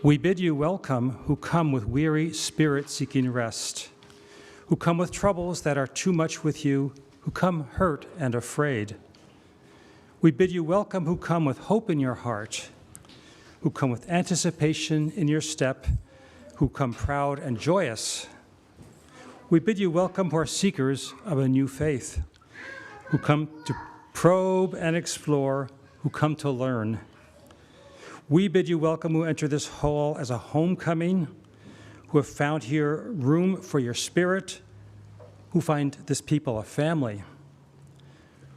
We bid you welcome who come with weary spirit seeking rest, who come with troubles that are too much with you, who come hurt and afraid. We bid you welcome who come with hope in your heart, who come with anticipation in your step, who come proud and joyous. We bid you welcome who are seekers of a new faith, who come to probe and explore, who come to learn. We bid you welcome who enter this hall as a homecoming, who have found here room for your spirit, who find this people a family.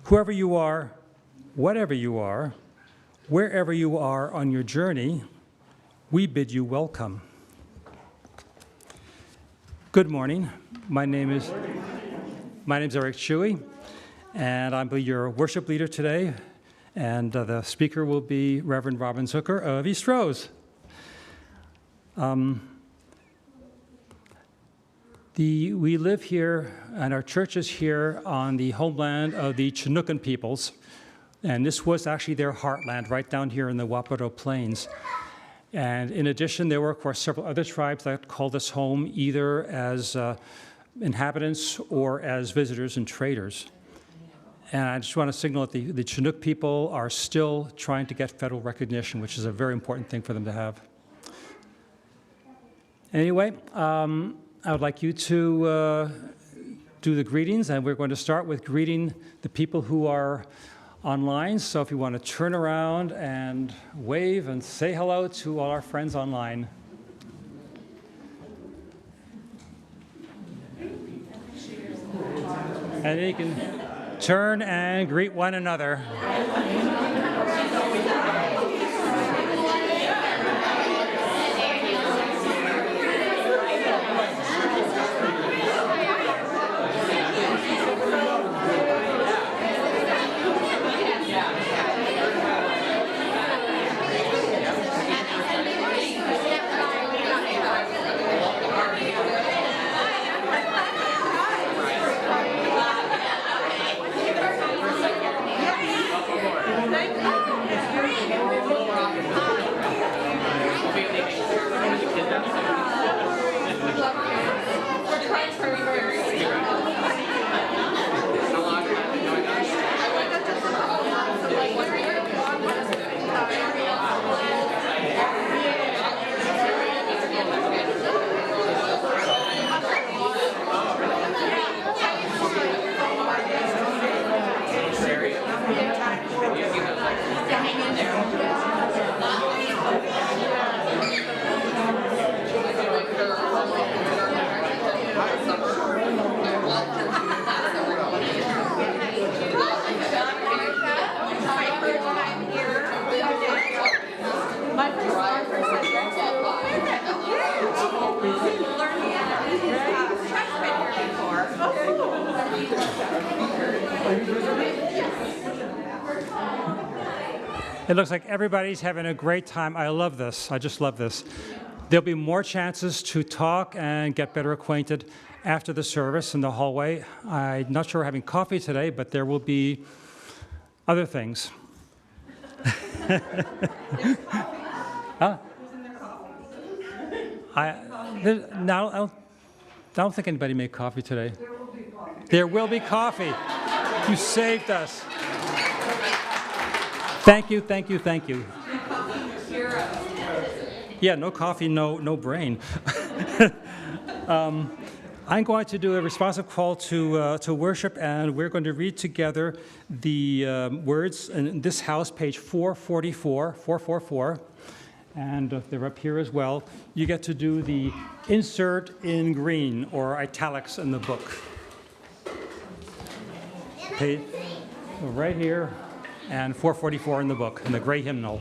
Whoever you are, whatever you are, wherever you are on your journey, we bid you welcome. Good morning. My name is Eric Shuey, and I'll be your worship leader today. And the speaker will be Reverend Robin Zucker of East Rose. We live here, and our church is here on the homeland of the Chinookan peoples. And this was actually their heartland, right down here in the Wapato Plains. And in addition, there were, of course, several other tribes that called us home, either as inhabitants or as visitors and traders. And I just want to signal that the Chinook people are still trying to get federal recognition, which is a very important thing for them to have. Anyway, I would like you to do the greetings, and we're going to start with greeting the people who are online. So if you want to turn around and wave and say hello to all our friends online. And then you can turn and greet one another. It looks like everybody's having a great time. I love this. I just love this. There'll be more chances to talk and get better acquainted after the service in the hallway. I'm not sure we're having coffee today, but there will be other things. Huh? I don't think anybody made coffee today. There will be coffee. You saved us. Thank you, thank you, thank you. Yeah, no coffee, no brain. I'm going to do a responsive call to worship, and we're going to read together the words in this house, page 444, and they're up here as well. You get to do the insert in green or italics in the book. Page, right here. And 444 in the book, in the gray hymnal.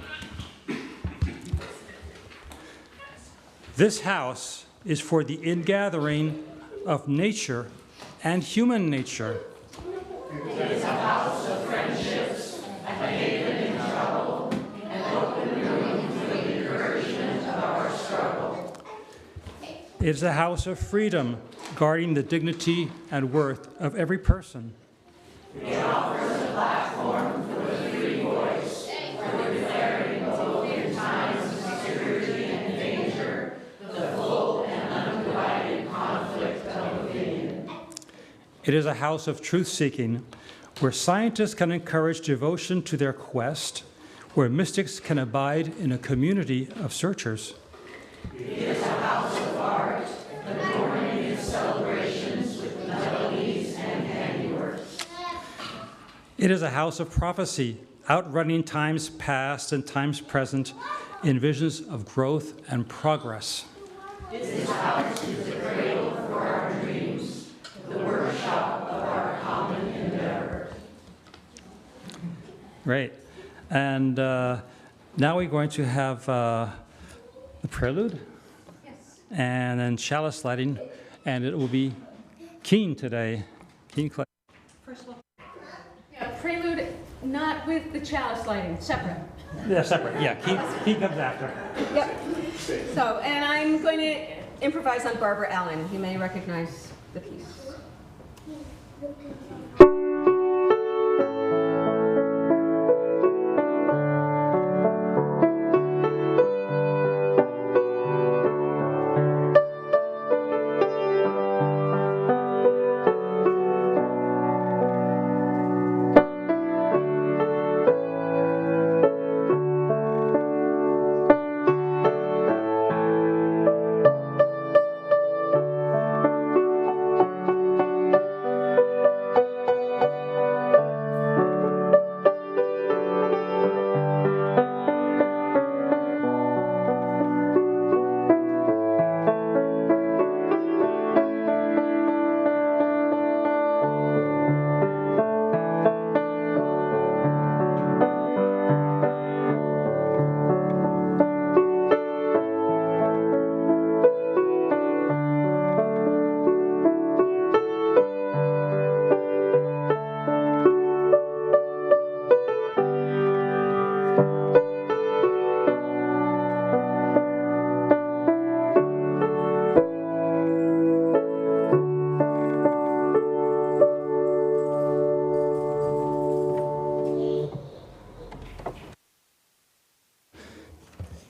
This house is for the ingathering of nature and human nature. It is a house of friendships, a haven in trouble, an open room for the encouragement of our struggle. It is a house of freedom, guarding the dignity and worth of every person. It offers a platform for the free voice, for declaring hope in times of security and danger. It is a house of truth-seeking, where scientists can encourage devotion to their quest, where mystics can abide in a community of searchers. It is a house of art, adorning its celebrations with melodies and handiwork. It is a house of prophecy, outrunning times past and times present in visions of growth and progress. This house is the cradle for our dreams, the workshop of our common endeavor. Great. And now we're going to have the prelude. Yes. And then chalice lighting, and it will be Keen today. Keen Clay. First of all, yeah, prelude, not with the chalice lighting, separate. Yeah, separate. Yeah, Keen comes after. Yep. So, and I'm going to improvise on Barbara Allen. You may recognize the piece.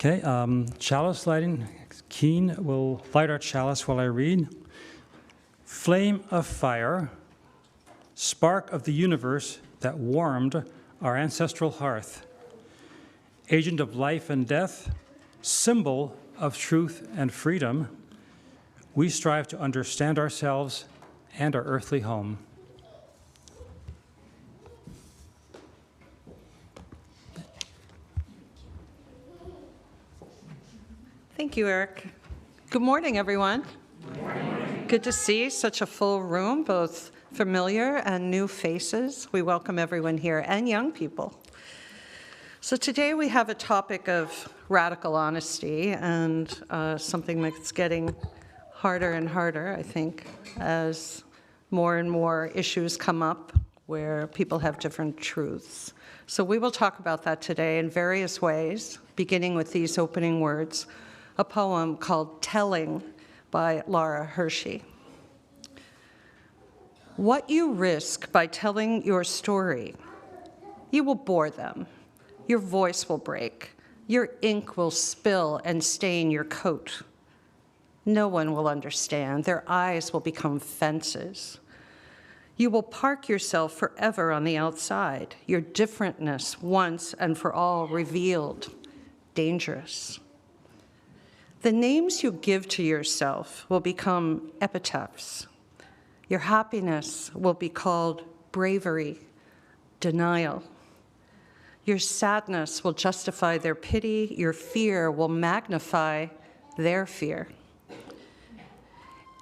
Okay, chalice lighting. Keen will light our chalice while I read. Flame of fire, spark of the universe that warmed our ancestral hearth, agent of life and death, symbol of truth and freedom, we strive to understand ourselves and our earthly home. Thank you, Eric. Good morning, everyone. Good morning. Good to see such a full room, both familiar and new faces. We welcome everyone here and young people. So today we have a topic of radical honesty and something that's getting harder and harder, I think, as more and more issues come up where people have different truths. So we will talk about that today in various ways, beginning with these opening words, a poem called Telling by Laura Hershey. What you risk by telling your story, you will bore them. Your voice will break. Your ink will spill and stain your coat. No one will understand. Their eyes will become fences. You will park yourself forever on the outside, your differentness once and for all revealed, dangerous. The names you give to yourself will become epitaphs. Your happiness will be called bravery, denial. Your sadness will justify their pity. Your fear will magnify their fear.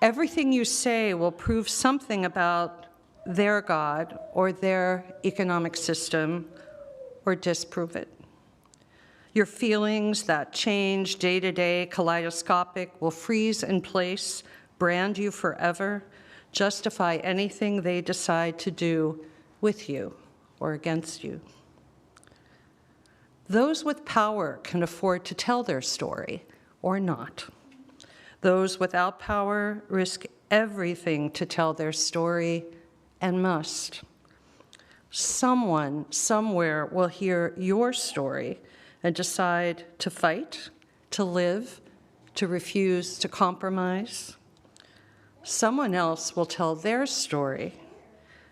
Everything you say will prove something about their God or their economic system or disprove it. Your feelings that change day to day, kaleidoscopic, will freeze in place, brand you forever, justify anything they decide to do with you or against you. Those with power can afford to tell their story or not. Those without power risk everything to tell their story and must. Someone, somewhere will hear your story and decide to fight, to live, to refuse to compromise. Someone else will tell their story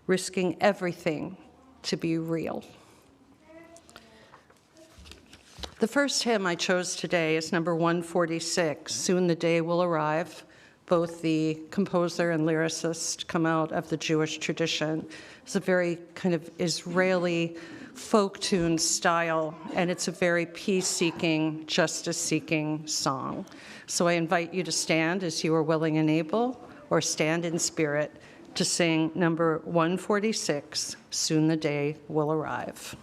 risking everything to be real. The first hymn I chose today is number 146, Soon the Day Will Arrive. Both the composer and lyricist come out of the Jewish tradition. It's a very kind of Israeli folk tune style, and it's a very peace-seeking, justice-seeking song. So I invite you to stand as you are willing and able, or stand in spirit to sing number 146, Soon the Day Will Arrive.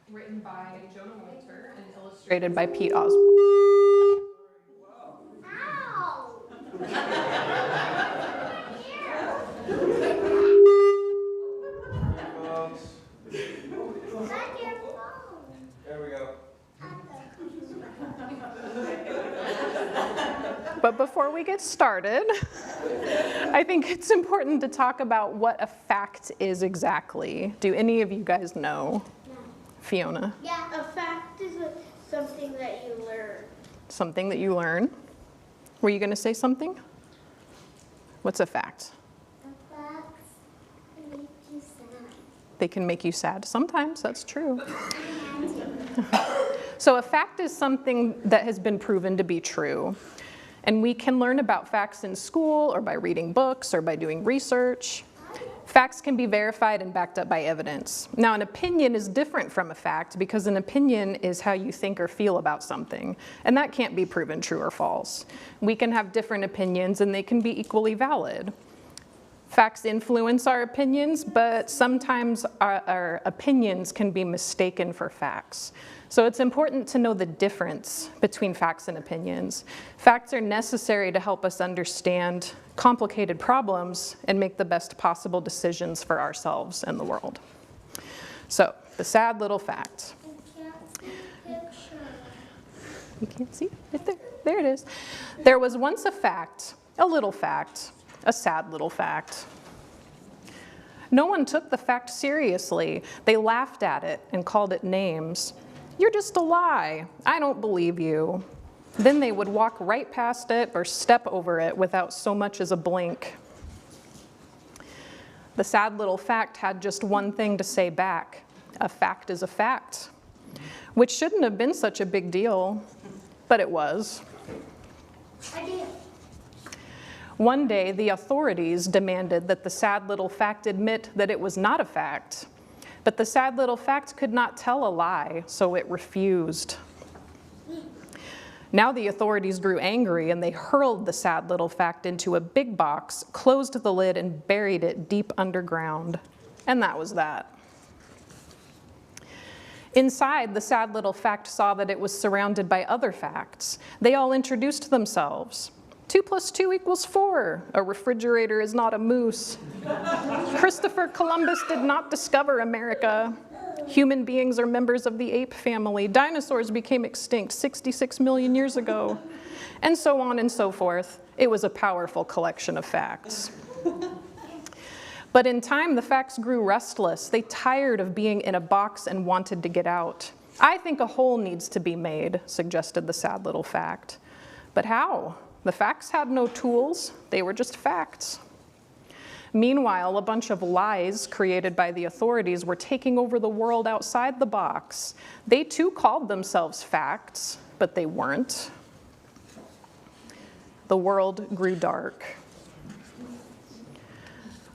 Written by Jonah Winter and illustrated by Pete Oswald. Ow! There we go. But before we get started, I think it's important to talk about what a fact is exactly. Do any of you guys know? Fiona? Yeah, a fact is something that you learn. Something that you learn. Were you going to say something? What's a fact? Facts make you sad. They can make you sad. Sometimes, that's true. So a fact is something that has been proven to be true. And we can learn about facts in school or by reading books or by doing research. Facts can be verified and backed up by evidence. Now, an opinion is different from a fact because an opinion is how you think or feel about something, and that can't be proven true or false. We can have different opinions and they can be equally valid. Facts influence our opinions, but sometimes our opinions can be mistaken for facts. So it's important to know the difference between facts and opinions. Facts are necessary to help us understand complicated problems and make the best possible decisions for ourselves and the world. So, the sad little fact. You can't see it there. There it is. There was once a fact, a little fact, a sad little fact. No one took the fact seriously. They laughed at it and called it names. You're just a lie. I don't believe you. Then they would walk right past it or step over it without so much as a blink. The sad little fact had just one thing to say back. A fact is a fact, which shouldn't have been such a big deal, but it was. Idea. One day, the authorities demanded that the sad little fact admit that it was not a fact. But the sad little fact could not tell a lie, so it refused. Now the authorities grew angry and they hurled the sad little fact into a big box, closed the lid, and buried it deep underground. And that was that. Inside, the sad little fact saw that it was surrounded by other facts. They all introduced themselves. 2 + 2 = 4. A refrigerator is not a moose. Christopher Columbus did not discover America. Human beings are members of the ape family. Dinosaurs became extinct 66 million years ago. And so on and so forth. It was a powerful collection of facts. But in time, the facts grew restless. They tired of being in a box and wanted to get out. I think a hole needs to be made, suggested the sad little fact. But how? The facts had no tools. They were just facts. Meanwhile, a bunch of lies created by the authorities were taking over the world outside the box. They too called themselves facts, but they weren't. The world grew dark.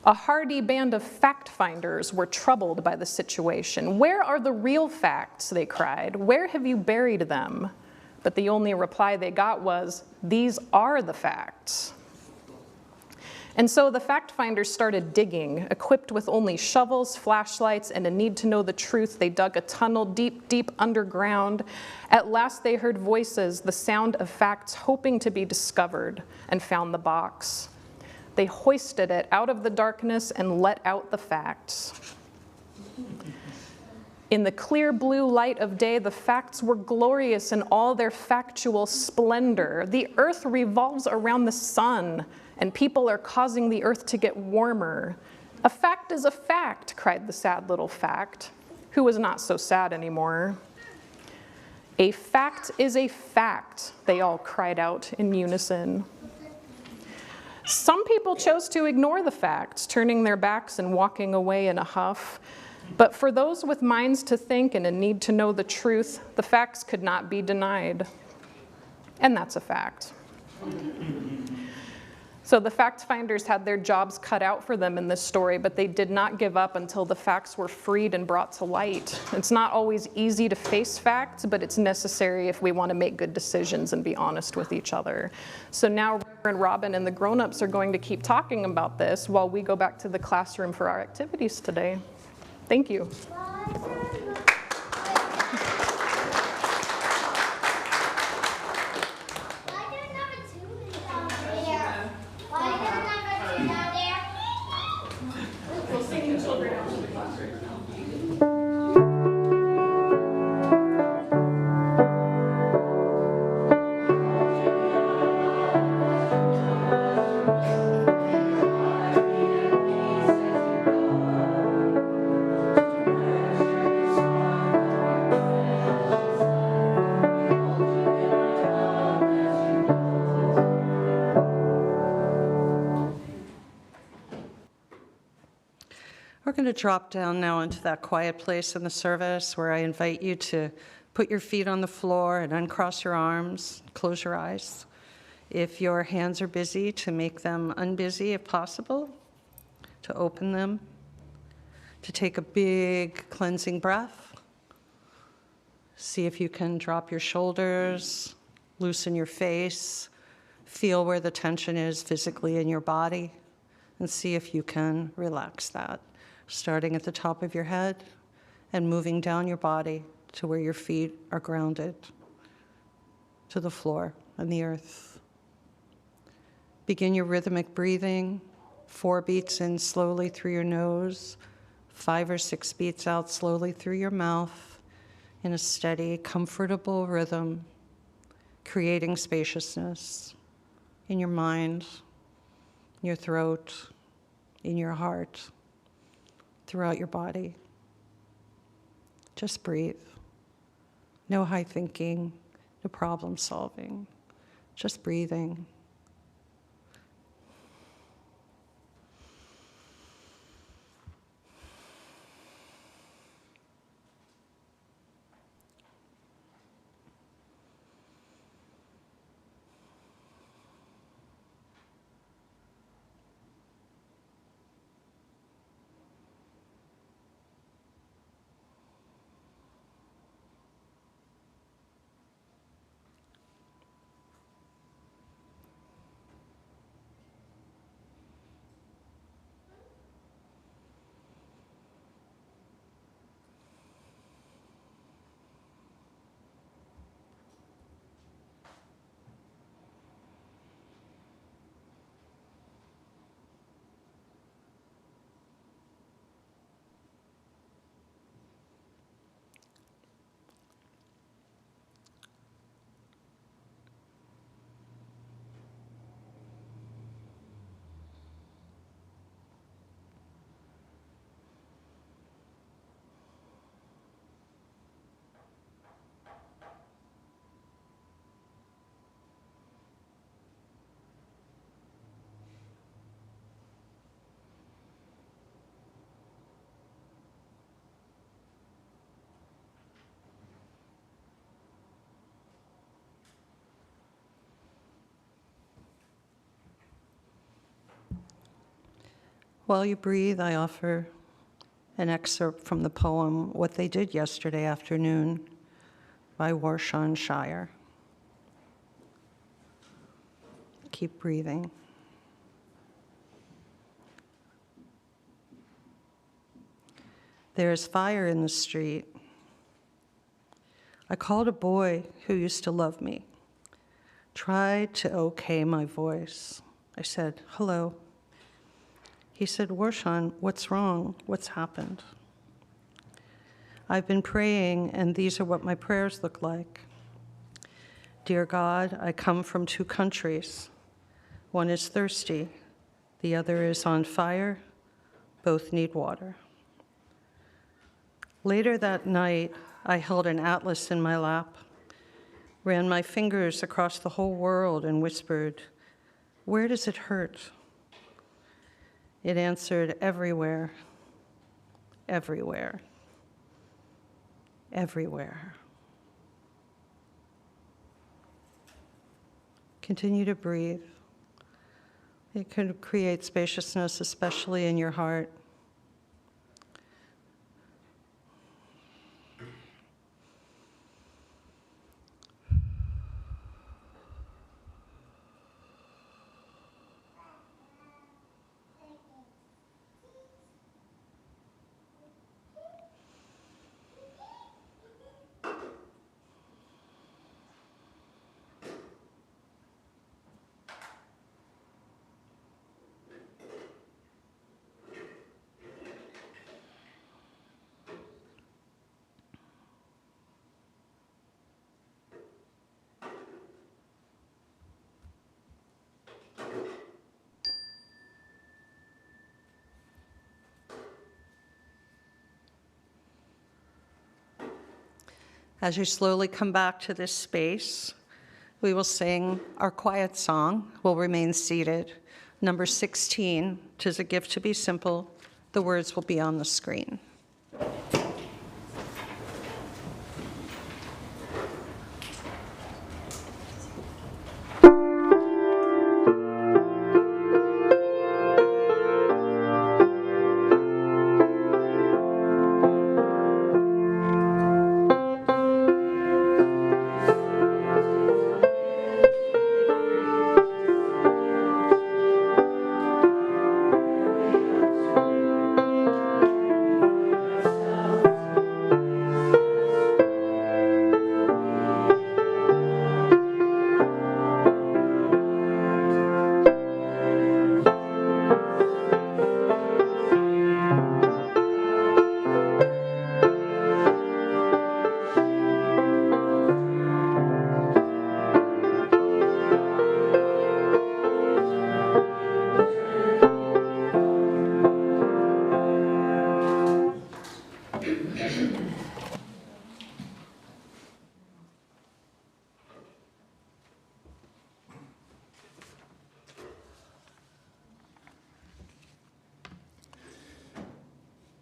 A hardy band of fact-finders were troubled by the situation. Where are the real facts, they cried. Where have you buried them? But the only reply they got was, these are the facts. And so the fact-finders started digging. Equipped with only shovels, flashlights, and a need to know the truth, they dug a tunnel deep, deep underground. At last they heard voices, the sound of facts hoping to be discovered, and found the box. They hoisted it out of the darkness and let out the facts. In the clear blue light of day, the facts were glorious in all their factual splendor. The earth revolves around the sun, and people are causing the earth to get warmer. A fact is a fact, cried the sad little fact, who was not so sad anymore. A fact is a fact, they all cried out in unison. Some people chose to ignore the facts, turning their backs and walking away in a huff. But for those with minds to think and a need to know the truth, the facts could not be denied. And that's a fact. So the fact finders had their jobs cut out for them in this story, but they did not give up until the facts were freed and brought to light. It's not always easy to face facts, but it's necessary if we want to make good decisions and be honest with each other. So now Reverend Robin and the grown-ups are going to keep talking about this while we go back to the classroom for our activities today. Thank you. We're going to drop down now into that quiet place in the service where I invite you to put your feet on the floor and uncross your arms, close your eyes. If your hands are busy, to make them unbusy if possible, to open them, to take a big cleansing breath. See if you can drop your shoulders, loosen your face, feel where the tension is physically in your body, and see if you can relax that. Starting at the top of your head and moving down your body to where your feet are grounded to the floor and the earth. Begin your rhythmic breathing, 4 beats in slowly through your nose, 5 or 6 beats out slowly through your mouth in a steady, comfortable rhythm, creating spaciousness in your mind, your throat, in your heart, throughout your body. Just breathe. No high thinking, no problem solving, just breathing. While you breathe, I offer an excerpt from the poem What They Did Yesterday Afternoon by Warshon Shire. Keep breathing. There is fire in the street. I called a boy who used to love me, tried to okay my voice. I said, hello. He said, Warshon, what's wrong? What's happened? I've been praying, and these are what my prayers look like. Dear God, I come from 2 countries. One is thirsty, the other is on fire. Both need water. Later that night, I held an atlas in my lap, ran my fingers across the whole world and whispered, where does it hurt? It answered, everywhere, everywhere, everywhere. Continue to breathe. It can create spaciousness, especially in your heart. As you slowly come back to this space, we will sing our quiet song. We'll remain seated. Number 16, 'Tis a Gift to Be Simple. The words will be on the screen.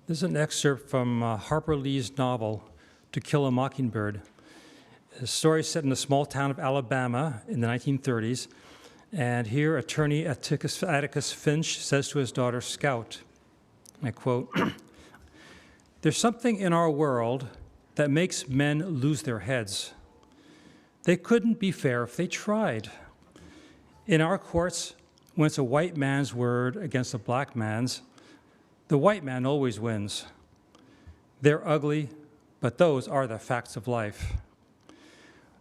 This is an excerpt from Harper Lee's novel, To Kill a Mockingbird. The story is set in a small town of Alabama in the 1930s, and here attorney Atticus Finch says to his daughter Scout, I quote, "There's something in our world that makes men lose their heads. They couldn't be fair if they tried. In our courts, when it's a white man's word against a black man's, the white man always wins. They're ugly, but those are the facts of life.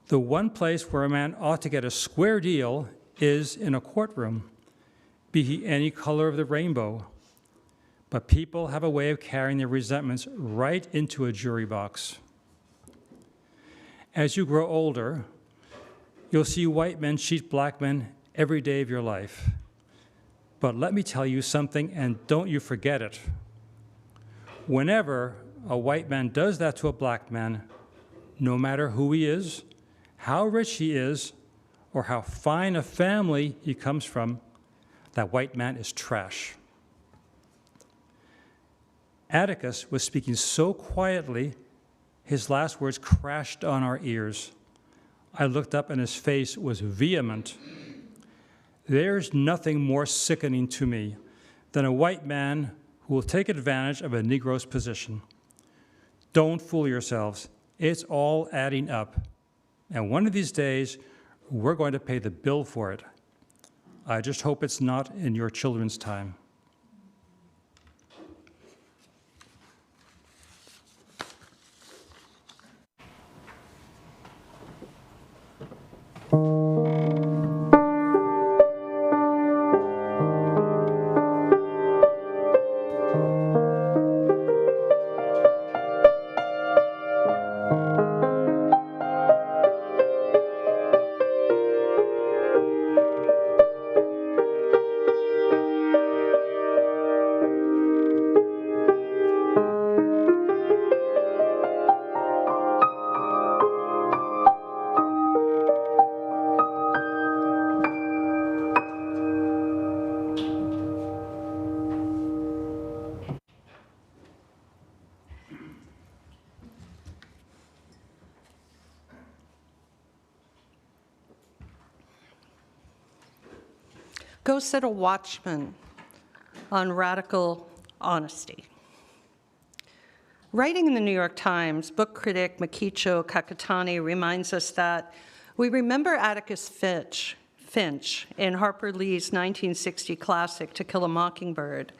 The one place where a man ought to get a square deal is in a courtroom, be he any color of the rainbow. But people have a way of carrying their resentments right into a jury box. As you grow older, you'll see white men cheat black men every day of your life. But let me tell you something, and don't you forget it. Whenever a white man does that to a black man, no matter who he is, how rich he is, or how fine a family he comes from, that white man is trash." Atticus was speaking so quietly, his last words crashed on our ears. I looked up and his face was vehement. There's nothing more sickening to me than a white man who will take advantage of a Negro's position. Don't fool yourselves. It's all adding up. And one of these days, we're going to pay the bill for it. I just hope it's not in your children's time. Go Set A Watchman on radical honesty. Writing in the New York Times, book critic Mikicho Kakutani reminds us that we remember Atticus Finch in Harper Lee's 1960 classic To Kill a Mockingbird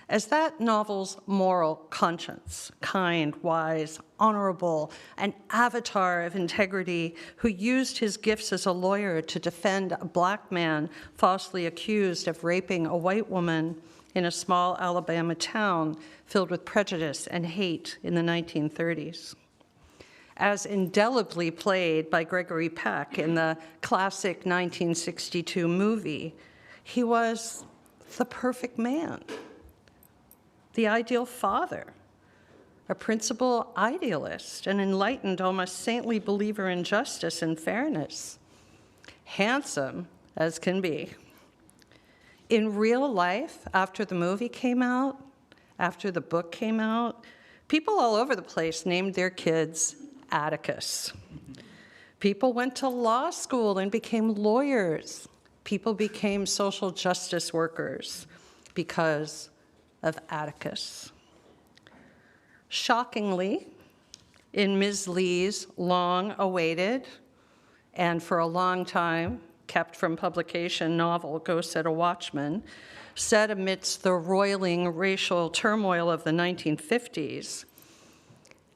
as that novel's moral conscience, kind, wise, honorable, an avatar of integrity who used his gifts as a lawyer to defend a black man falsely accused of raping a white woman in a small Alabama town filled with prejudice and hate in the 1930s. As indelibly played by Gregory Peck in the classic 1962 movie, he was the perfect man, the ideal father, a principal idealist, an enlightened, almost saintly believer in justice and fairness, handsome as can be. In real life, after the movie came out, after the book came out, people all over the place named their kids Atticus. People went to law school and became lawyers. People became social justice workers because of Atticus. Shockingly, in Ms. Lee's long-awaited and for a long time kept from publication novel, Go Set A Watchman, set amidst the roiling racial turmoil of the 1950s,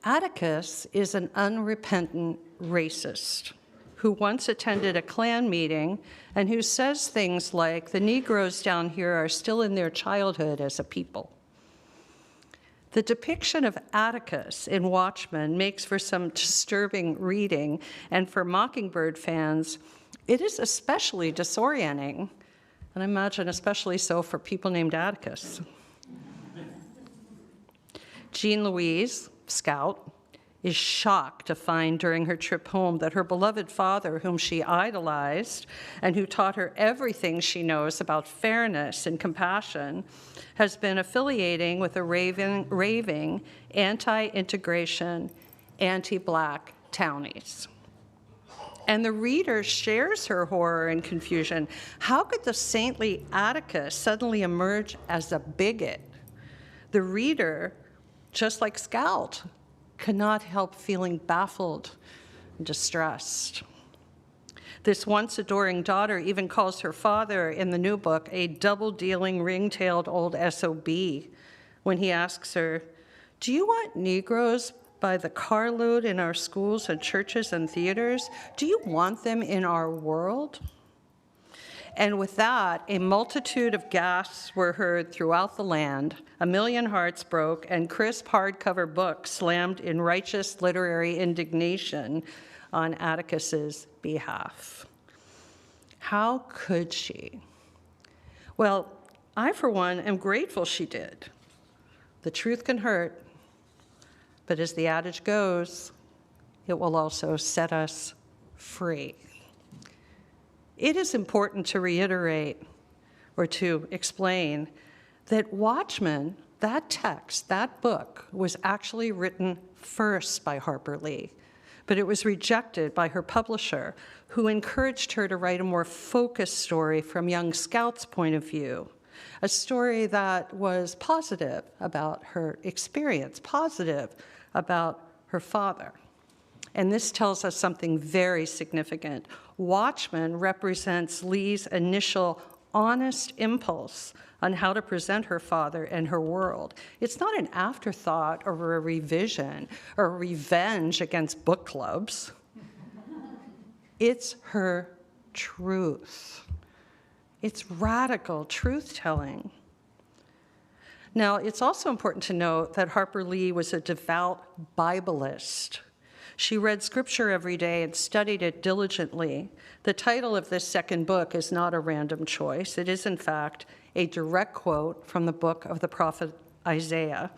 Atticus is an unrepentant racist who once attended a Klan meeting and who says things like, the Negroes down here are still in their childhood as a people. The depiction of Atticus in Watchmen makes for some disturbing reading, and for Mockingbird fans, it is especially disorienting, and I imagine especially so for people named Atticus. Louise, Scout, is shocked to find during her trip home that her beloved father, whom she idolized and who taught her everything she knows about fairness and compassion, has been affiliating with a raving anti-integration, anti-Black townies. And the reader shares her horror and confusion. How could the saintly Atticus suddenly emerge as a bigot? The reader, just like Scout, cannot help feeling baffled and distressed. This once adoring daughter even calls her father in the new book a double-dealing, ring-tailed old SOB when he asks her, do you want Negroes by the carload in our schools and churches and theaters? Do you want them in our world? And with that, a multitude of gasps were heard throughout the land, a million hearts broke, and crisp hardcover books slammed in righteous literary indignation on Atticus's behalf. How could she? Well, I, for one, am grateful she did. The truth can hurt, but as the adage goes, it will also set us free. It is important to reiterate or to explain that Watchmen, that text, that book, was actually written first by Harper Lee, but it was rejected by her publisher, who encouraged her to write a more focused story from young Scout's point of view, a story that was positive about her experience, positive about her father. And this tells us something very significant. Watchman represents Lee's initial honest impulse on how to present her father and her world. It's not an afterthought or a revision or a revenge against book clubs. It's her truth. It's radical truth-telling. Now, it's also important to note that Harper Lee was a devout Bibleist. She read scripture every day and studied it diligently. The title of this second book is not a random choice. It is, in fact, a direct quote from the book of the prophet Isaiah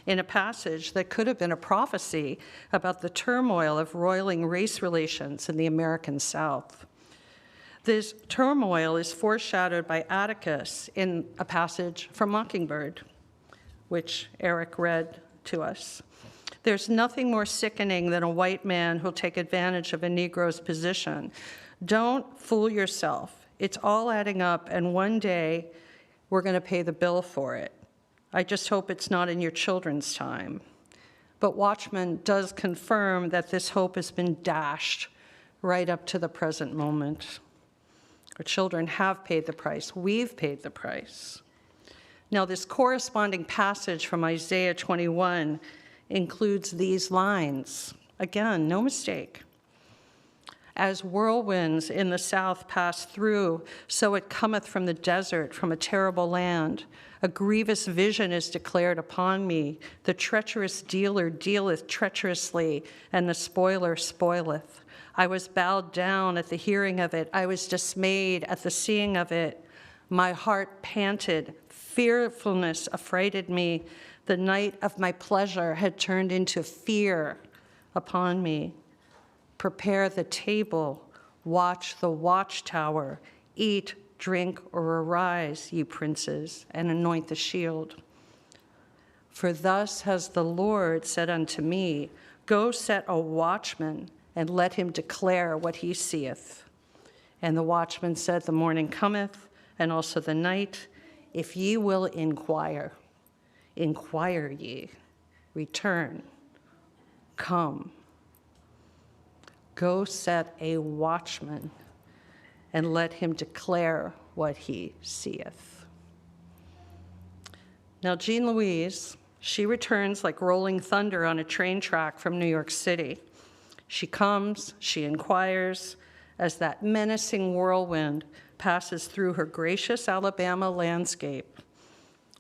in a passage that could have been a prophecy about the turmoil of roiling race relations in the American South. This turmoil is foreshadowed by Atticus in a passage from Mockingbird, which Eric read to us. There's nothing more sickening than a white man who'll take advantage of a Negro's position. Don't fool yourself. It's all adding up, and one day we're going to pay the bill for it. I just hope it's not in your children's time. But Watchman does confirm that this hope has been dashed right up to the present moment. Our children have paid the price. We've paid the price. Now, this corresponding passage from Isaiah 21 includes these lines. Again, no mistake. As whirlwinds in the south pass through, so it cometh from the desert, from a terrible land. A grievous vision is declared upon me. The treacherous dealer dealeth treacherously, and the spoiler spoileth. I was bowed down at the hearing of it. I was dismayed at the seeing of it. My heart panted. Fearfulness affrighted me. The night of my pleasure had turned into fear upon me. Prepare the table, watch the watchtower, eat, drink, or arise, ye princes, and anoint the shield. For thus has the Lord said unto me, go set a watchman, and let him declare what he seeth. And the watchman said, the morning cometh, and also the night, if ye will inquire, inquire ye, return, come. Go set a watchman, and let him declare what he seeth. Now, Jean Louise, she returns like rolling thunder on a train track from New York City. She comes, she inquires, as that menacing whirlwind passes through her gracious Alabama landscape.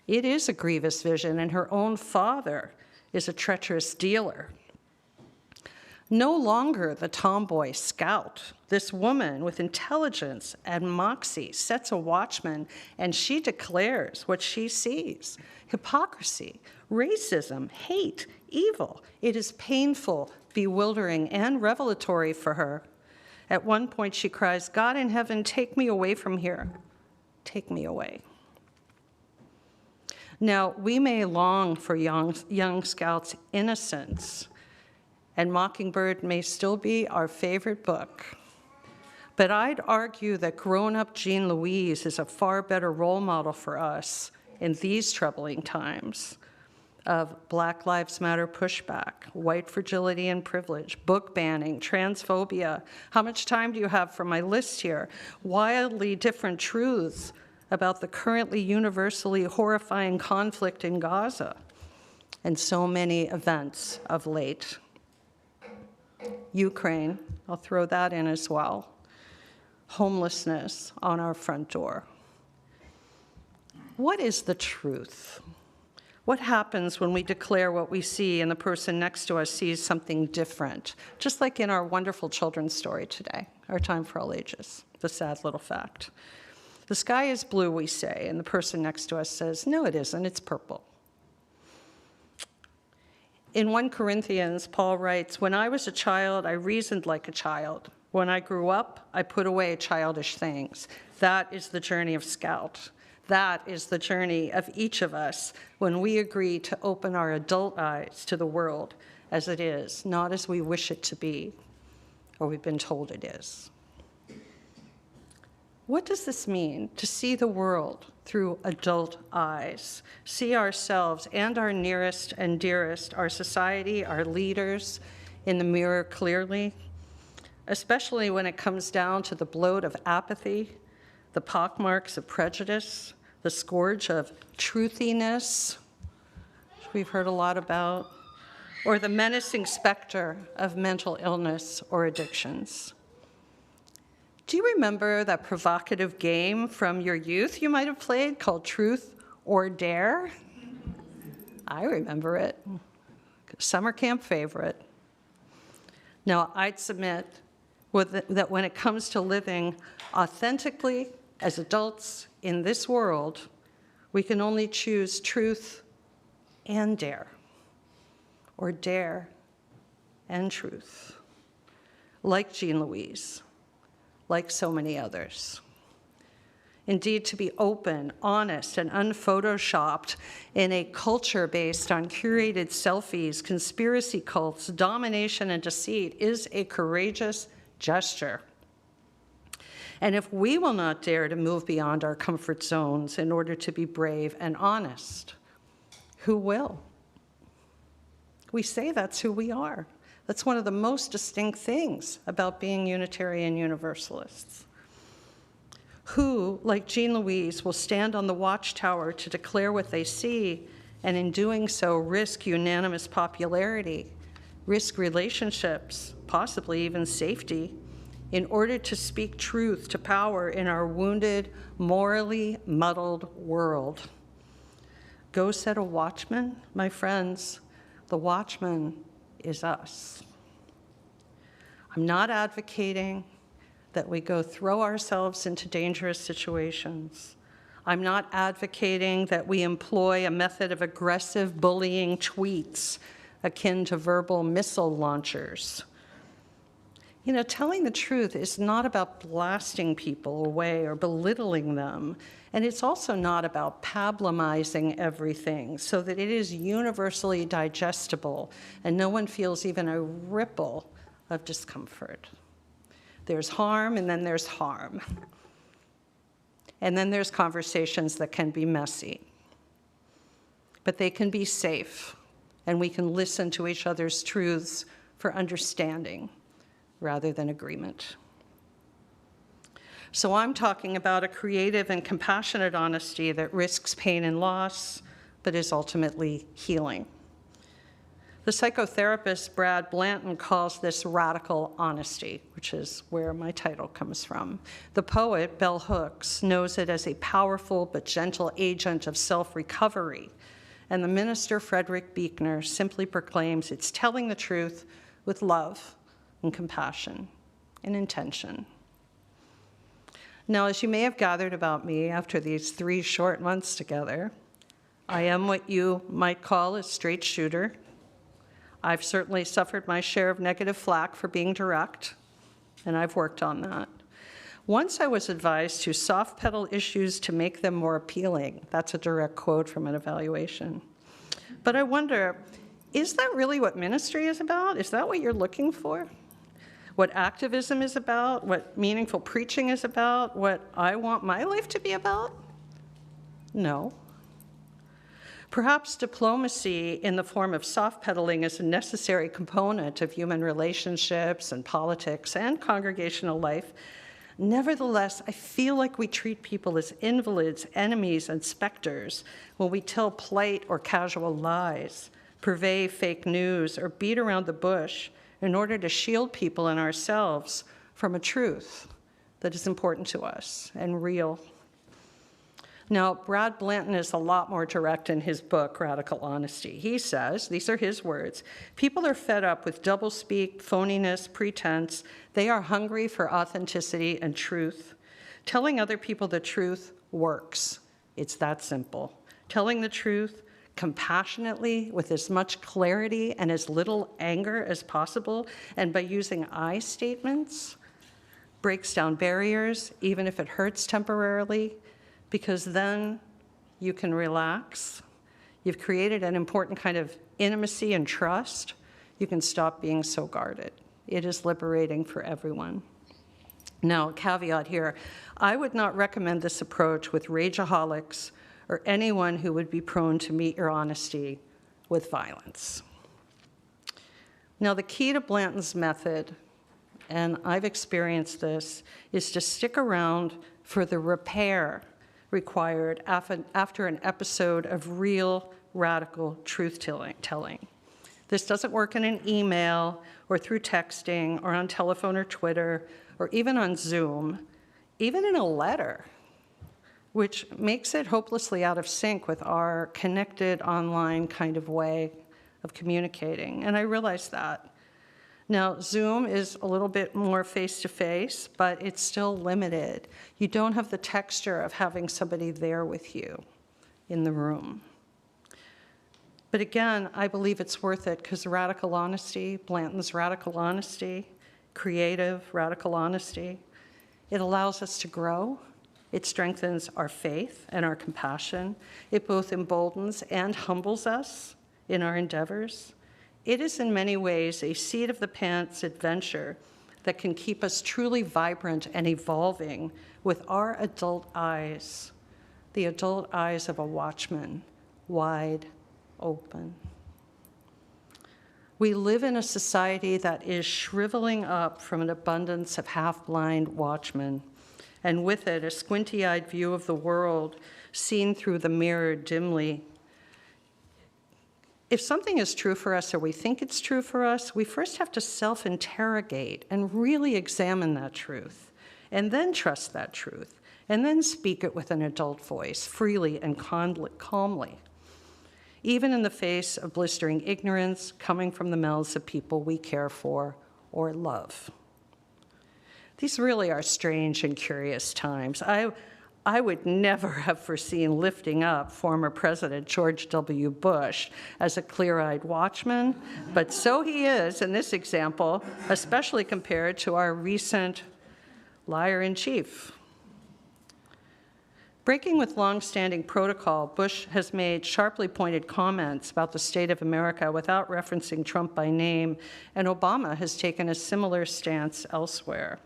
It is a grievous vision, and her own father is a treacherous dealer. No longer the tomboy scout, this woman with intelligence and moxie sets a watchman, and she declares what she sees. Hypocrisy, racism, hate, evil. It is painful, bewildering, and revelatory for her. At one point she cries, God in heaven, take me away from here. Take me away. Now, we may long for young scouts' innocence, and Mockingbird may still be our favorite book. But I'd argue that grown-up Jean Louise is a far better role model for us in these troubling times of Black Lives Matter pushback, white fragility and privilege, book banning, transphobia. How much time do you have for my list here? Wildly different truths about the currently universally horrifying conflict in Gaza, and so many events of late. Ukraine, I'll throw that in as well. Homelessness on our front door. What is the truth? What happens when we declare what we see and the person next to us sees something different? Just like in our wonderful children's story today, Our Time for All Ages, the sad little fact. The sky is blue, we say, and the person next to us says, no, it isn't, it's purple. In 1 Corinthians, Paul writes, when I was a child, I reasoned like a child. When I grew up, I put away childish things. That is the journey of Scout. That is the journey of each of us when we agree to open our adult eyes to the world as it is, not as we wish it to be, or we've been told it is. What does this mean, to see the world through adult eyes, see ourselves and our nearest and dearest, our society, our leaders in the mirror clearly, especially when it comes down to the bloat of apathy, the pockmarks of prejudice, the scourge of truthiness, which we've heard a lot about, or the menacing specter of mental illness or addictions. Do you remember that provocative game from your youth you might have played called Truth or Dare? I remember it. Summer camp favorite. Now, I'd submit that when it comes to living authentically as adults in this world, we can only choose truth and dare, or dare and truth, like Jean Louise, like so many others. Indeed, to be open, honest, and unphotoshopped in a culture based on curated selfies, conspiracy cults, domination, and deceit is a courageous gesture. And if we will not dare to move beyond our comfort zones in order to be brave and honest, who will? We say that's who we are. That's one of the most distinct things about being Unitarian Universalists. Who, like Jean Louise, will stand on the watchtower to declare what they see, and in doing so risk unanimous popularity, risk relationships, possibly even safety, in order to speak truth to power in our wounded, morally muddled world. Go set a watchman, my friends. The watchman is us. I'm not advocating that we go throw ourselves into dangerous situations. I'm not advocating that we employ a method of aggressive bullying tweets akin to verbal missile launchers. You know, telling the truth is not about blasting people away or belittling them, and it's also not about pablumizing everything so that it is universally digestible and no one feels even a ripple of discomfort. There's harm, and then there's harm. And then there's conversations that can be messy. But they can be safe, and we can listen to each other's truths for understanding rather than agreement. So I'm talking about a creative and compassionate honesty that risks pain and loss, but is ultimately healing. The psychotherapist Brad Blanton calls this radical honesty, which is where my title comes from. The poet Bell Hooks knows it as a powerful but gentle agent of self-recovery. And the minister Frederick Buechner simply proclaims it's telling the truth with love and compassion and intention. Now, as you may have gathered about me after these 3 short months together, I am what you might call a straight shooter. I've certainly suffered my share of negative flack for being direct, and I've worked on that. Once I was advised to soft pedal issues to make them more appealing. That's a direct quote from an evaluation. But I wonder, is that really what ministry is about? Is that what you're looking for? What activism is about? What meaningful preaching is about? What I want my life to be about? No. Perhaps diplomacy in the form of soft pedaling is a necessary component of human relationships and politics and congregational life. Nevertheless, I feel like we treat people as invalids, enemies, and specters when we tell polite or casual lies, purvey fake news, or beat around the bush in order to shield people and ourselves from a truth that is important to us and real. Now, Brad Blanton is a lot more direct in his book, Radical Honesty. He says, these are his words, people are fed up with doublespeak, phoniness, pretense. They are hungry for authenticity and truth. Telling other people the truth works. It's that simple. Telling the truth compassionately, with as much clarity and as little anger as possible, and by using I statements, breaks down barriers, even if it hurts temporarily, because then you can relax. You've created an important kind of intimacy and trust. You can stop being so guarded. It is liberating for everyone. Now, caveat here, I would not recommend this approach with rageaholics or anyone who would be prone to meet your honesty with violence. Now, the key to Blanton's method, and I've experienced this, is to stick around for the repair required after an episode of real radical truth-telling. This doesn't work in an email or through texting or on telephone or Twitter or even on Zoom, even in a letter, which makes it hopelessly out of sync with our connected online kind of way of communicating. And I realize that. Now, Zoom is a little bit more face-to-face, but it's still limited. You don't have the texture of having somebody there with you in the room. But again, I believe it's worth it because radical honesty, Blanton's radical honesty, creative radical honesty, it allows us to grow. It strengthens our faith and our compassion. It both emboldens and humbles us in our endeavors. It is in many ways a seat-of-the-pants adventure that can keep us truly vibrant and evolving with our adult eyes, the adult eyes of a watchman, wide open. We live in a society that is shriveling up from an abundance of half-blind watchmen, and with it, a squinty-eyed view of the world seen through the mirror dimly. If something is true for us or we think it's true for us, we first have to self-interrogate and really examine that truth, and then trust that truth, and then speak it with an adult voice, freely and calmly, even in the face of blistering ignorance coming from the mouths of people we care for or love. These really are strange and curious times. I would never have foreseen lifting up former President George W. Bush as a clear-eyed watchman, but so he is in this example, especially compared to our recent liar-in-chief. Breaking with long-standing protocol, Bush has made sharply pointed comments about the state of America without referencing Trump by name, and Obama has taken a similar stance elsewhere.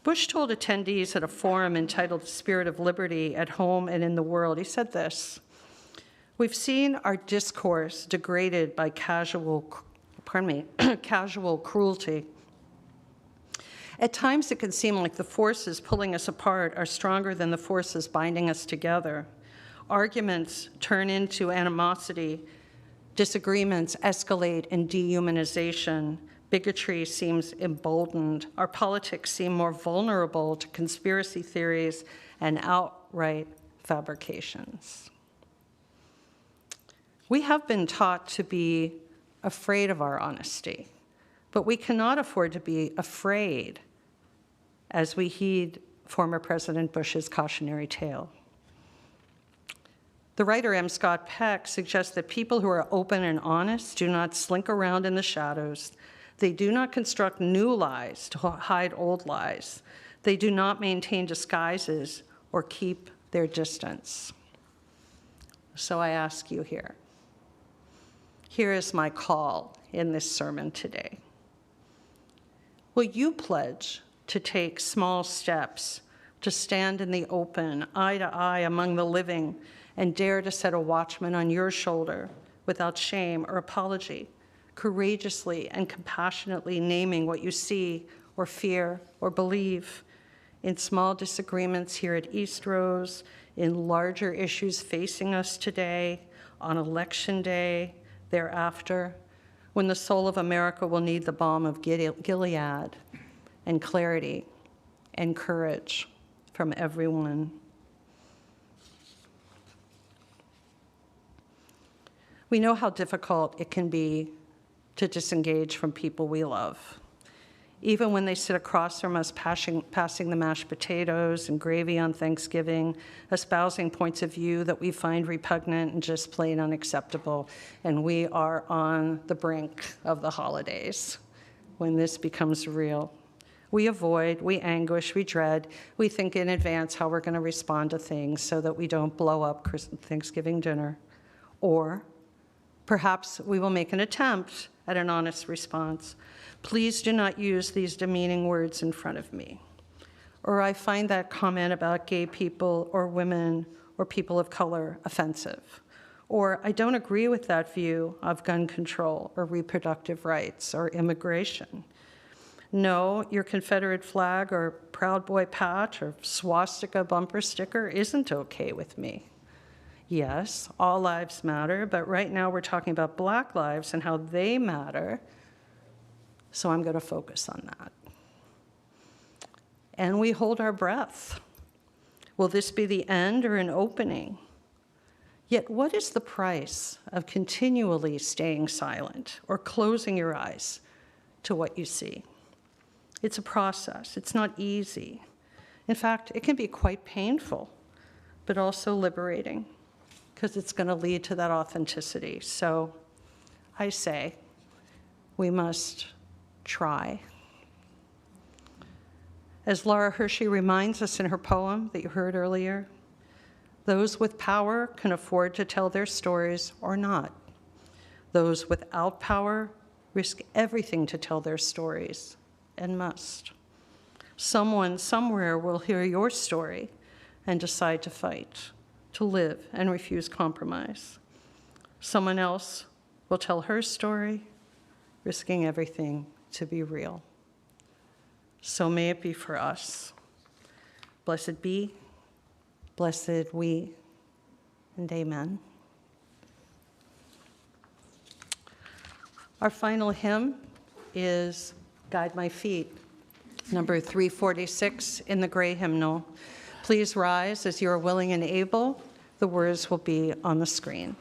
Bush told attendees at a forum entitled Spirit of Liberty at Home and in the World, he said this: "We've seen our discourse degraded by casual cruelty. At times it can seem like the forces pulling us apart are stronger than the forces binding us together. Arguments turn into animosity, disagreements escalate in dehumanization, bigotry seems emboldened, our politics seem more vulnerable to conspiracy theories and outright fabrications." We have been taught to be afraid of our honesty, but we cannot afford to be afraid as we heed former President Bush's cautionary tale. The writer M. Scott Peck suggests that people who are open and honest do not slink around in the shadows. They do not construct new lies to hide old lies. They do not maintain disguises or keep their distance. So I ask you here. Here is my call in this sermon today. Will you pledge to take small steps to stand in the open, eye to eye among the living, and dare to set a watchman on your shoulder without shame or apology, courageously and compassionately naming what you see or fear or believe, in small disagreements here at East Rose, in larger issues facing us today, on Election Day, thereafter, when the soul of America will need the balm of Gilead and clarity and courage from everyone. We know how difficult it can be to disengage from people we love, even when they sit across from us passing the mashed potatoes and gravy on Thanksgiving, espousing points of view that we find repugnant and just plain unacceptable, and we are on the brink of the holidays when this becomes real. We avoid, we anguish, we dread, we think in advance how we're going to respond to things so that we don't blow up Thanksgiving dinner. Or perhaps we will make an attempt at an honest response, Please do not use these demeaning words in front of me. Or I find that comment about gay people or women or people of color offensive. Or I don't agree with that view of gun control or reproductive rights or immigration. No, your Confederate flag or Proud Boy patch or swastika bumper sticker isn't okay with me. Yes, all lives matter, but right now we're talking about Black lives and how they matter, so I'm going to focus on that. And we hold our breath. Will this be the end or an opening? Yet what is the price of continually staying silent or closing your eyes to what you see? It's a process. It's not easy. In fact, it can be quite painful, but also liberating, because it's going to lead to that authenticity. So I say we must try. As Laura Hershey reminds us in her poem that you heard earlier, those with power can afford to tell their stories or not. Those without power risk everything to tell their stories and must. Someone somewhere will hear your story and decide to fight, to live and refuse compromise. Someone else will tell her story, risking everything to be real. So may it be for us. Blessed be, blessed we, and amen. Our final hymn is Guide My Feet, number 346 in the gray hymnal. Please rise as you are willing and able. The words will be on the screen.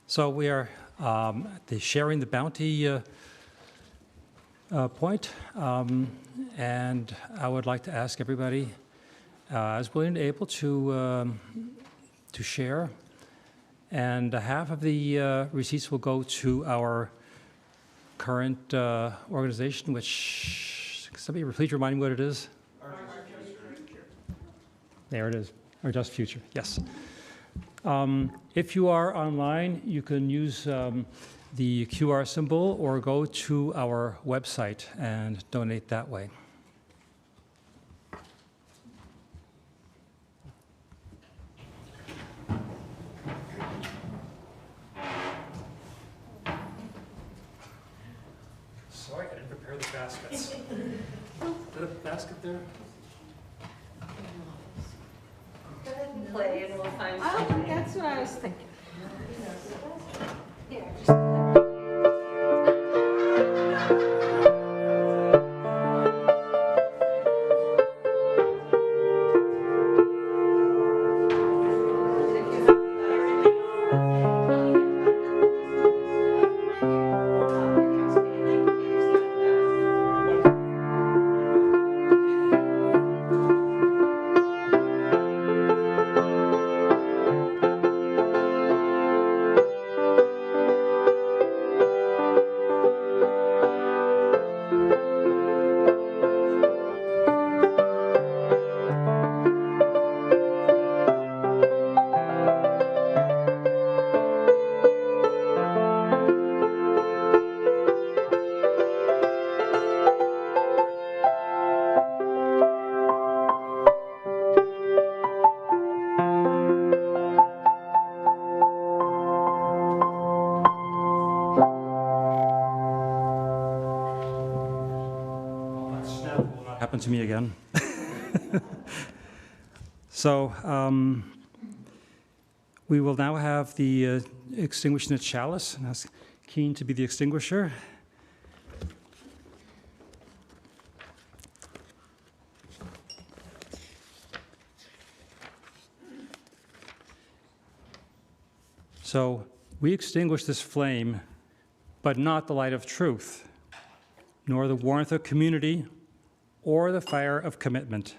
So we are at the sharing the bounty point, and I would like to ask everybody as willing and able to share. And half of the receipts will go to our current organization, which, somebody please remind me what it is? There it is, Our Just Future, yes. If you are online, you can use the QR symbol or go to our website and donate that way. prepare the baskets. Is that a basket there? Go ahead and play and we'll find Oh, that's what I was thinking. Happened to me again. So we will now have the extinguishing the chalice, and ask Keen to be the extinguisher. So we extinguish this flame, but not the light of truth, nor the warmth of community, or the fire of commitment.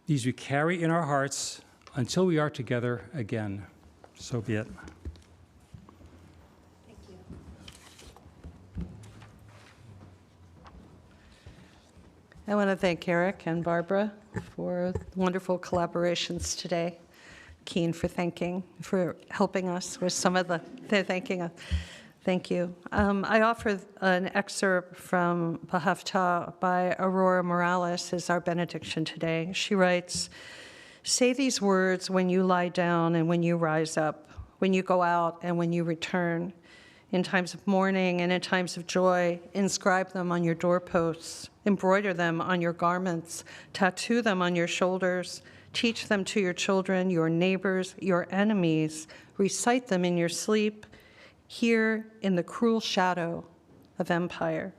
These we carry in our hearts until we are together again. So be it. Thank you. I want to thank Eric and Barbara for wonderful collaborations today. Keen for helping us with some of they're thanking us. Thank you. I offer an excerpt from Bahafta by Aurora Morales as our benediction today. She writes, "Say these words when you lie down and when you rise up, when you go out and when you return. In times of mourning and in times of joy, inscribe them on your doorposts, embroider them on your garments, tattoo them on your shoulders, teach them to your children, your neighbors, your enemies, recite them in your sleep. Here in the cruel shadow of empire,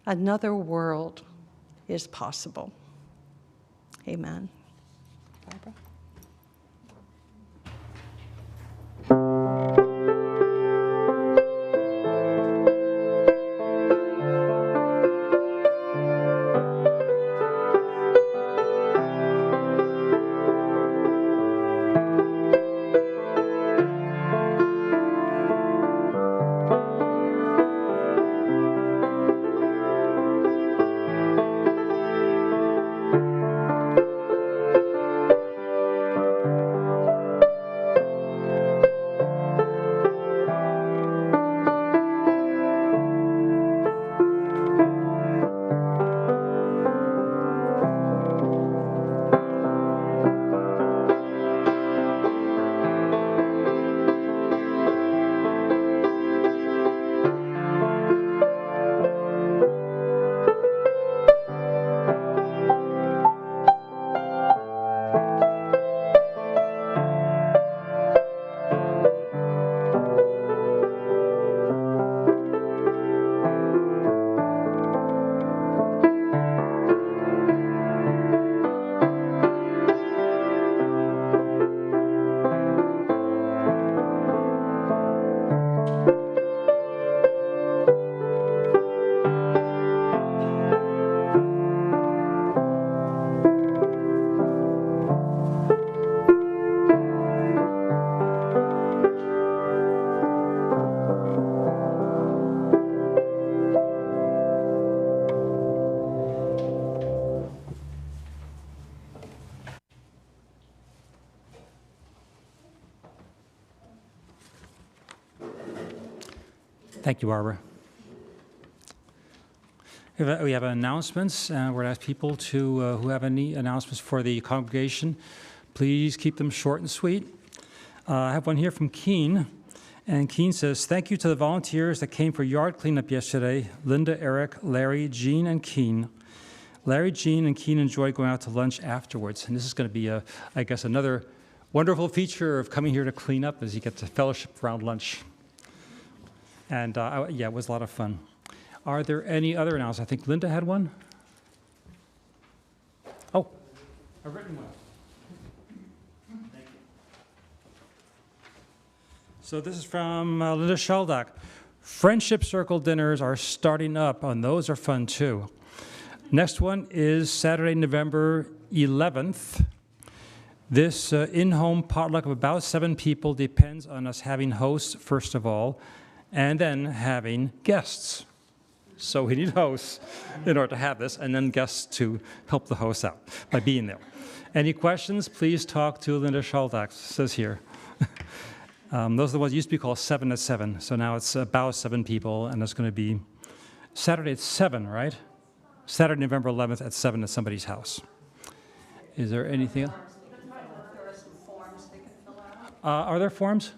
another world is possible." Amen. Barbara? Thank you, Barbara. We have announcements. We're going to ask people who have any announcements for the congregation, please keep them short and sweet. I have one here from Keen, And Keen says, thank you to the volunteers that came for yard cleanup yesterday, Linda, Eric, Larry, Jean, and Keen. Larry, Jean, and Keen enjoyed going out to lunch afterwards. And this is going to be, I guess, another wonderful feature of coming here to clean up as you get to fellowship around lunch. And yeah, it was a lot of fun. Are there any other announcements? I think Linda had one. Oh, a written one. Thank you. So this is from Linda Sheldock. Friendship circle dinners are starting up, and those are fun too. Next one is Saturday, November 11th. This in-home potluck of about 7 people depends on us having hosts, first of all, and then having guests. So we need hosts in order to have this, and then guests to help the hosts out by being there. Any questions, please talk to Linda Schaldack, says here. Those are the ones that used to be called 7 at 7, so now it's about 7 people, and it's going to be Saturday at 7, right? Saturday, November 11th at 7 at somebody's house. Is there anything else? There are some forms they can fill out. Are there forms?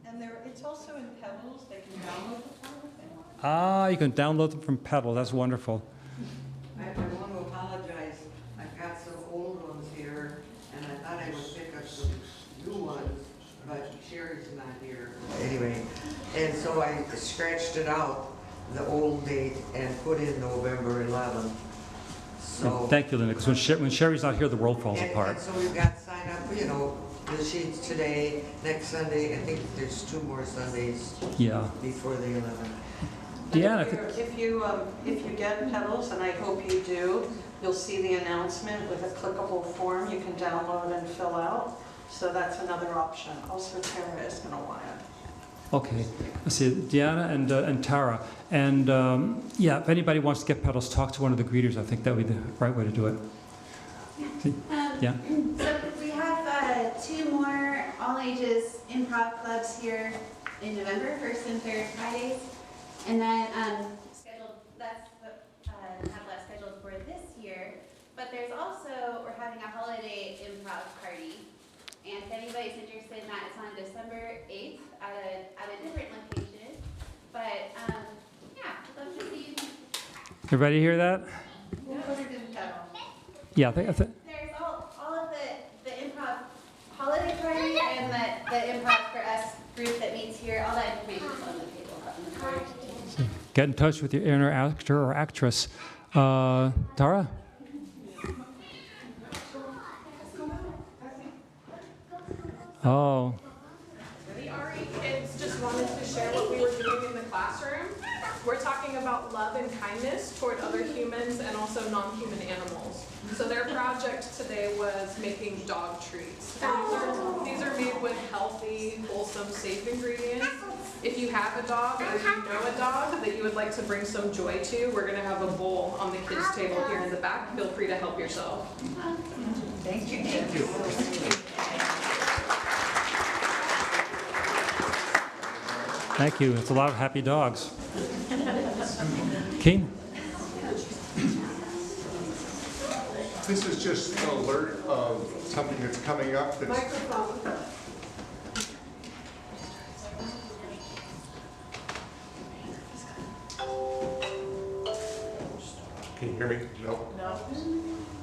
And it's also in Pebbles. They can download the form if they want. Ah, you can download them from Pebble. That's wonderful. I want to apologize. I've got some old ones here, and I thought I would pick up some new ones, but Sherry's not here. Anyway, and so I scratched it out, the old date, and put in November 11th. So Thank you, Linda, because when Sherry's not here, the world falls and apart. so we've got sign up, the sheets today, next Sunday. I think there's 2 more Sundays Yeah. before the 11th. Yeah, I And think, if you get Pebbles, and I hope you do, you'll see the announcement with a clickable form you can download and fill out. So that's another option. Also, Tara is going to want it. okay. Let's see, Deanna and Tara. And yeah, if anybody wants to get Pebbles, talk to one of the greeters. I think that would be the right way to do it. Yeah. So we have 2 more all-ages improv clubs here in November, 1st and 3rd Fridays. And then that's what we have left scheduled for this year. But there's also, we're having a holiday improv party. And if anybody's interested in that, it's on December 8th at a different location. But yeah, I'd love to see you. Everybody hear that? Yeah, I think There's all of the improv holiday party and the improv for us group that meets here. All that information is on the table up in the corner. get in touch with your inner actor or actress. Tara? Oh. The RE kids just wanted to share what we were doing in the classroom. We're talking about love and kindness toward other humans and also non-human animals. So their project today was making dog treats. And these are made with healthy, wholesome, safe ingredients. If you have a dog or you know a dog that you would like to bring some joy to, we're going to have a bowl on the kids' table here in the back. Feel free to help yourself. Thank you. Thank you. Thank you. It's a lot of happy dogs. Keen? This is just an alert of something that's coming up. That's Microphone. Can you hear me? No? No.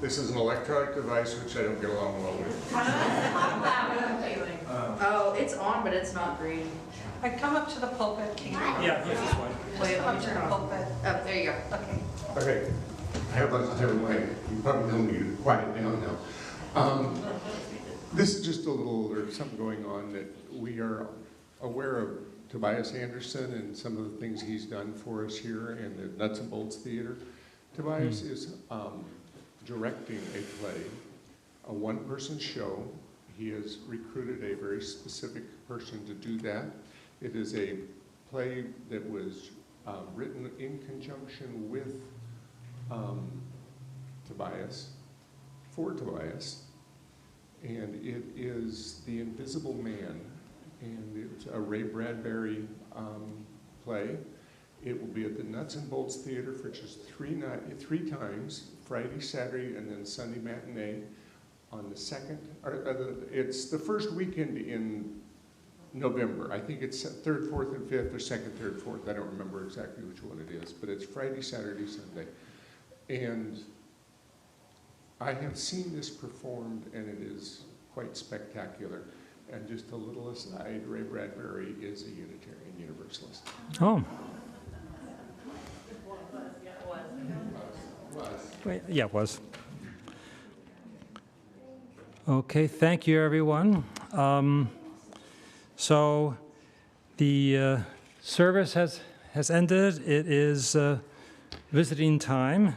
This is an electronic device which I don't get along well with. Oh, it's on, but it's not green. I come up to the pulpit, King. Yeah, here's this one. Wait, Come to the pulpit. Oh, there you go. Okay. Okay. I have lots to tell you. You probably don't need to quiet down now. This is just a little alert, something going on that we are aware of. Tobias Anderson and some of the things he's done for us here in the Nuts and Bolts Theater. Tobias is directing a play, a one-person show. He has recruited a very specific person to do that. It is a play that was written in conjunction with Tobias, for Tobias, and it is The Invisible Man, and it's a Ray Bradbury play. It will be at the Nuts and Bolts Theater for just three times, Friday, Saturday, and then Sunday matinee on the second, it's the first weekend in November. I think it's 3rd, 4th, and 5th, or 2nd, 3rd, 4th. I don't remember exactly which one it is, but it's Friday, Saturday, Sunday. And I have seen this performed, and it is quite spectacular. And just a little aside, Ray Bradbury is a Unitarian Universalist. Oh. Wait, yeah, it was. Okay, thank you, everyone. So the service has ended. It is visiting time.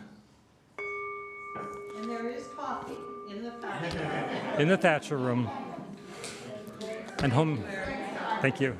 And there is coffee in the Thatcher. In the Thatcher room. And home. Thank you.